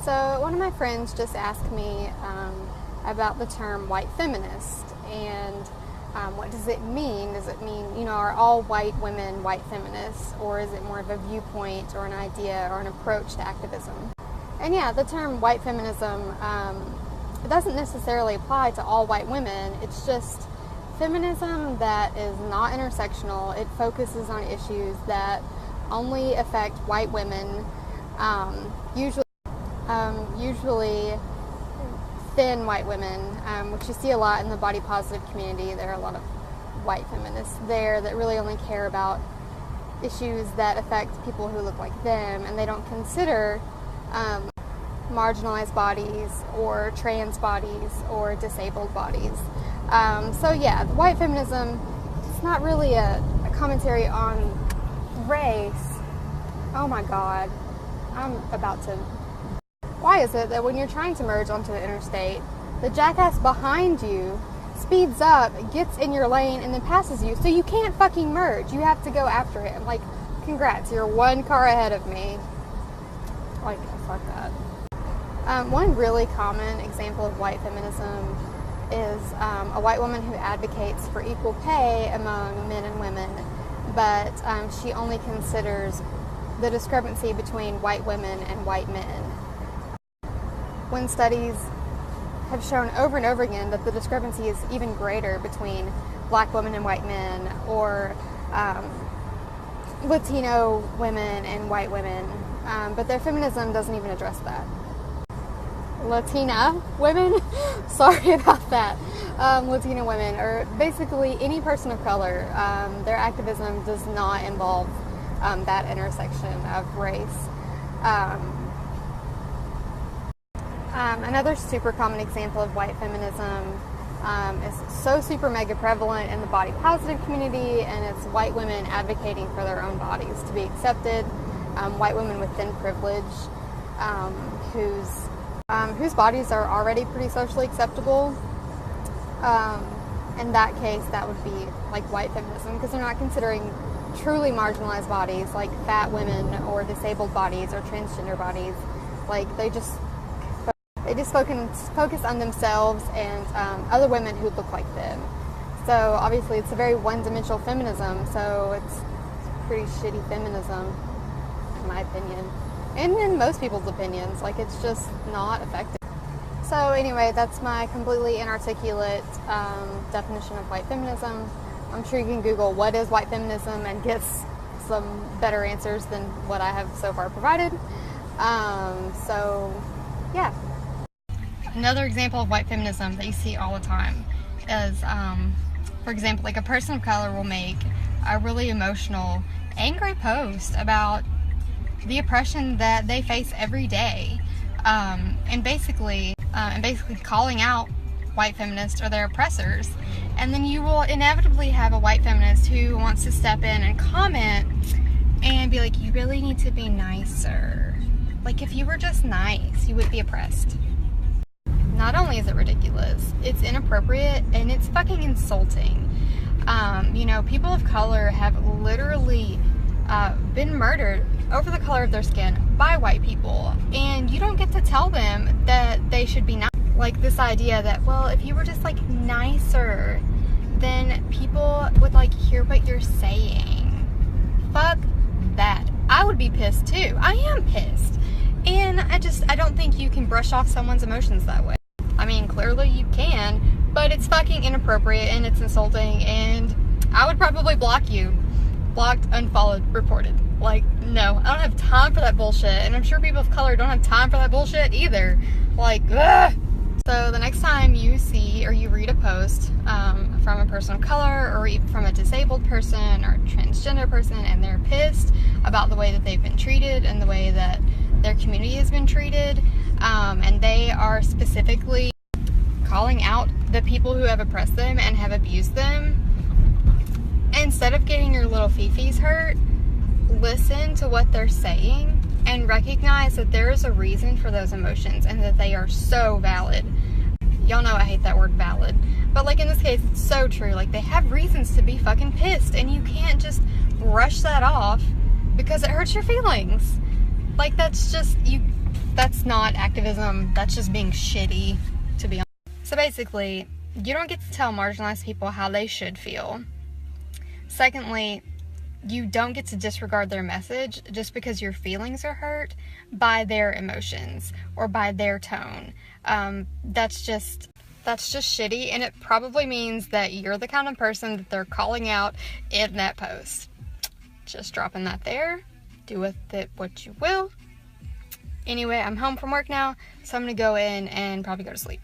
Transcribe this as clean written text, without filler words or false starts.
So one of my friends just asked me about the term white feminist, and what does it mean? Does it mean, are all white women white feminists, or is it more of a viewpoint or an idea or an approach to activism? And yeah, the term white feminism, it doesn't necessarily apply to all white women. It's just feminism that is not intersectional. It focuses on issues that only affect white women, usually thin white women, which you see a lot in the body positive community. There are a lot of white feminists there that really only care about issues that affect people who look like them, and they don't consider marginalized bodies or trans bodies or disabled bodies. So yeah, white feminism, it's not really a commentary on race. Oh my god, I'm about to... Why is it that when you're trying to merge onto the interstate, the jackass behind you speeds up, gets in your lane, and then passes you, so you can't fucking merge? You have to go after him. Like, congrats, you're one car ahead of me. Like, fuck that. One really common example of white feminism is a white woman who advocates for equal pay among men and women, but she only considers the discrepancy between white women and white men, when studies have shown over and over again that the discrepancy is even greater between black women and white men, or Latino women and white women, but their feminism doesn't even address that. Latina women? Sorry about that. Latina women, or basically any person of color, their activism does not involve that intersection of race. Another super common example of white feminism is so super mega prevalent in the body positive community, and it's white women advocating for their own bodies to be accepted. White women with thin privilege, whose bodies are already pretty socially acceptable. In that case, that would be like white feminism, because they're not considering truly marginalized bodies like fat women or disabled bodies or transgender bodies. Like, they just focus on themselves and other women who look like them. So obviously it's a very one-dimensional feminism, so it's pretty shitty feminism, in my opinion, and in most people's opinions. Like, it's just not effective. So anyway, that's my completely inarticulate definition of white feminism. I'm sure you can Google what is white feminism and get some better answers than what I have so far provided. So yeah. Another example of white feminism that you see all the time is, for example, like a person of color will make a really emotional, angry post about the oppression that they face every day, and basically calling out white feminists or their oppressors. And then you will inevitably have a white feminist who wants to step in and comment and be like, you really need to be nicer. Like, if you were just nice, you would be oppressed. Not only is it ridiculous, it's inappropriate, and it's fucking insulting. People of color have literally been murdered over the color of their skin by white people, and you don't get to tell them that they should be nice. Like, this idea that, well, if you were just like nicer, then people would like hear what you're saying. Fuck that. I would be pissed too. I am pissed. And I don't think you can brush off someone's emotions that way. I mean, clearly you can, but it's fucking inappropriate and it's insulting, and I would probably block you. Blocked, unfollowed, reported. Like, no, I don't have time for that bullshit, and I'm sure people of color don't have time for that bullshit either. Like, ugh! So the next time you see or you read a post from a person of color, or even from a disabled person or a transgender person, and they're pissed about the way that they've been treated and the way that their community has been treated, and they are specifically calling out the people who have oppressed them and have abused them, instead of getting your little fifis hurt, listen to what they're saying and recognize that there is a reason for those emotions and that they are so valid. Y'all know I hate that word valid, but like in this case, it's so true. Like, they have reasons to be fucking pissed, and you can't just brush that off because it hurts your feelings. Like, that's just, you That's not activism. That's just being shitty, to be honest. So basically, you don't get to tell marginalized people how they should feel. Secondly, you don't get to disregard their message just because your feelings are hurt by their emotions or by their tone. That's just shitty, and it probably means that you're the kind of person that they're calling out in that post. Just dropping that there. Do with it what you will. Anyway, I'm home from work now, so I'm gonna go in and probably go to sleep.